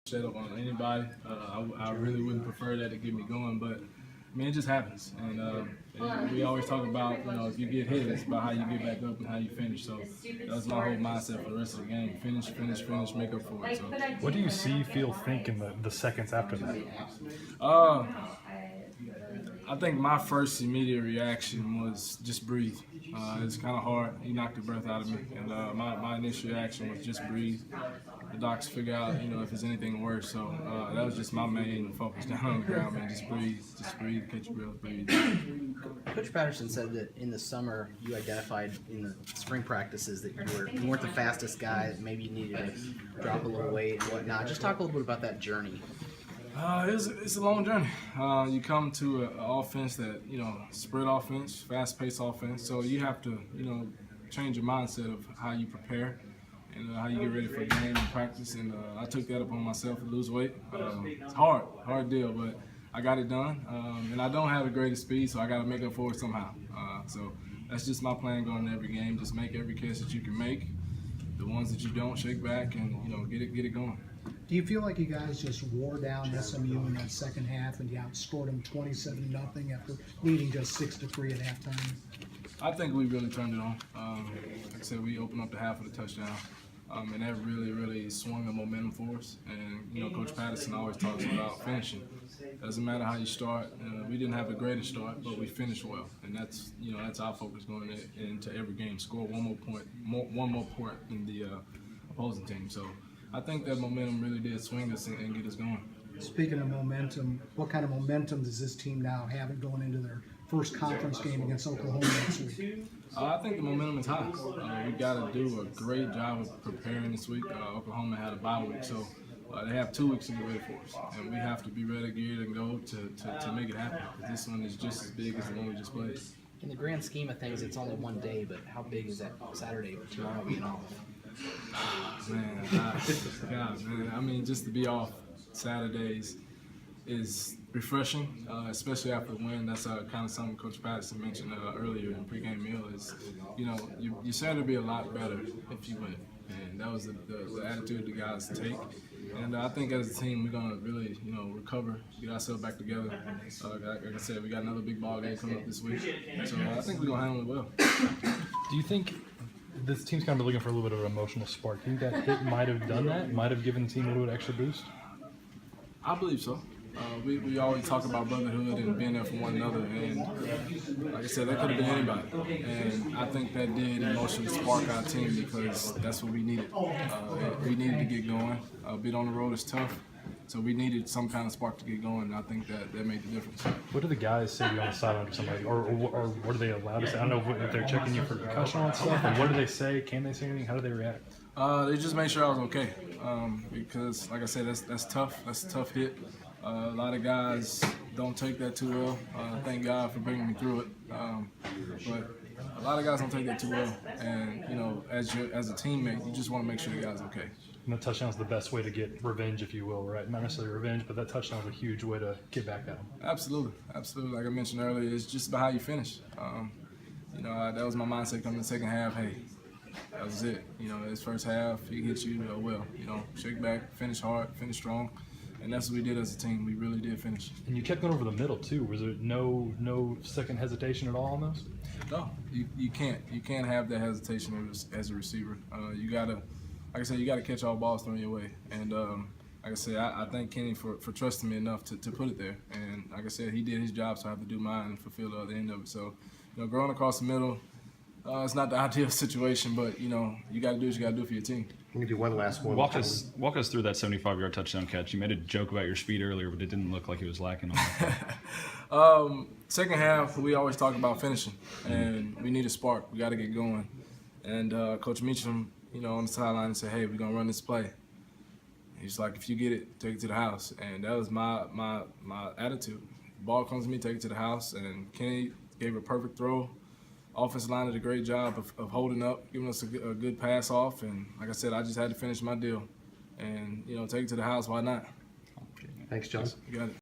shut up on anybody. I really wouldn't prefer that to get me going, but I mean, it just happens. And we always talk about, if you get hit, it's about how you get back up and how you finish. So that's my whole mindset for the rest of the game. Finish, make up for it. So what do you see, feel, think in the seconds after that? I think my first immediate reaction was just breathe. It's kind of hard. He knocked the breath out of me. And my initial reaction was just breathe. The docs figure out, if there's anything worse. So that was just my main focus down on the ground, man. Just breathe, catch your breath, breathe. Coach Patterson said that in the summer you identified in the spring practices that you weren't the fastest guy, that maybe you needed to drop a little weight and whatnot. Just talk a little bit about that journey. It's a long journey. You come to an offense that, spread offense, fast-paced offense. So you have to, change your mindset of how you prepare and how you get ready for a game and practice. And I took that upon myself to lose weight. It's hard deal, but I got it done. And I don't have the greatest speed, so I got to make up for it somehow. So that's just my plan going into every game. Just make every catch that you can make. The ones that you don't, shake back and, get it going. Do you feel like you guys just wore down SMU in that second half and you outscored them 27-0 after leading just 6-3 at halftime? I think we really turned it on. Like I said, we opened up the half of the touchdown, and that really swung the momentum for us. And Coach Patterson always talks about finishing. Doesn't matter how you start. We didn't have the greatest start, but we finished well, and that's our focus going into every game. Score one more point in the opposing team. So I think that momentum really did swing us and get us going. Speaking of momentum, what kind of momentum does this team now have going into their first conference game against Oklahoma next week? I think the momentum is high. We got to do a great job of preparing this week. Oklahoma had a bye week, so they have 2 weeks to get ready for us, and we have to be ready, geared, and go to make it happen. This one is just as big as the one we just played. In the grand scheme of things, it's only one day, but how big is that Saturday tomorrow being off? Man, man. I mean, just to be off Saturdays is refreshing, especially after the win. That's kind of something Coach Patterson mentioned earlier in pregame meal is, you Saturday be a lot better if you win. And that was the attitude the guys take. And I think as a team, we're going to really, recover, get ourselves back together. Like I said, we got another big ball game coming up this week. So I think we're going to handle it well. Do you think this team's kind of looking for a little bit of an emotional spark? Do you think that hit might have done that? Might have given the team a little bit extra boost? I believe so. We always talk about brotherhood and being there for one another, and like I said, that could have been anybody. And I think that did emotionally spark our team because that's what we needed. We needed to get going. A bit on the road is tough, so we needed some kind of spark to get going, and I think that made the difference. What do the guys say to you on the sideline or somebody, or what are they allowed to say? I don't know if they're checking you for concussion and stuff, or what do they say? Can they say anything? How do they react? They just made sure I was okay, because like I said, that's tough. That's a tough hit. A lot of guys don't take that too well. Thank God for bringing me through it. But a lot of guys don't take that too well. And as a teammate, you just want to make sure the guy's okay. And the touchdown's the best way to get revenge, if you will, right? Not necessarily revenge, but that touchdown's a huge way to get back at him. Absolutely. Like I mentioned earlier, it's just about how you finish. That was my mindset coming in the second half. Hey, that was it. His first half, he hits you well. Shake back, finish hard, finish strong. And that's what we did as a team. We really did finish. And you kept going over the middle too. Was there no second hesitation at all on those? No, you can't. You can't have that hesitation as a receiver. You gotta, like I said, you gotta catch all balls thrown your way. And like I said, I thank Kenny for trusting me enough to put it there. And like I said, he did his job, so I have to do mine and fulfill the other end of it. So, growing across the middle, it's not the ideal situation, but you got to do what you got to do for your team. Let me do one last one. Walk us through that 75-yard touchdown catch. You made a joke about your speed earlier, but it didn't look like it was lacking on that. Second half, we always talk about finishing, and we need a spark. We got to get going. And Coach Meacham, on the sideline, said, "Hey, we're gonna run this play." He's like, "If you get it, take it to the house." And that was my attitude. The ball comes to me, take it to the house, and Kenny gave a perfect throw. Offensive line did a great job of holding up, giving us a good pass off, and like I said, I just had to finish my deal. And take it to the house. Why not? Thanks, John. You got it.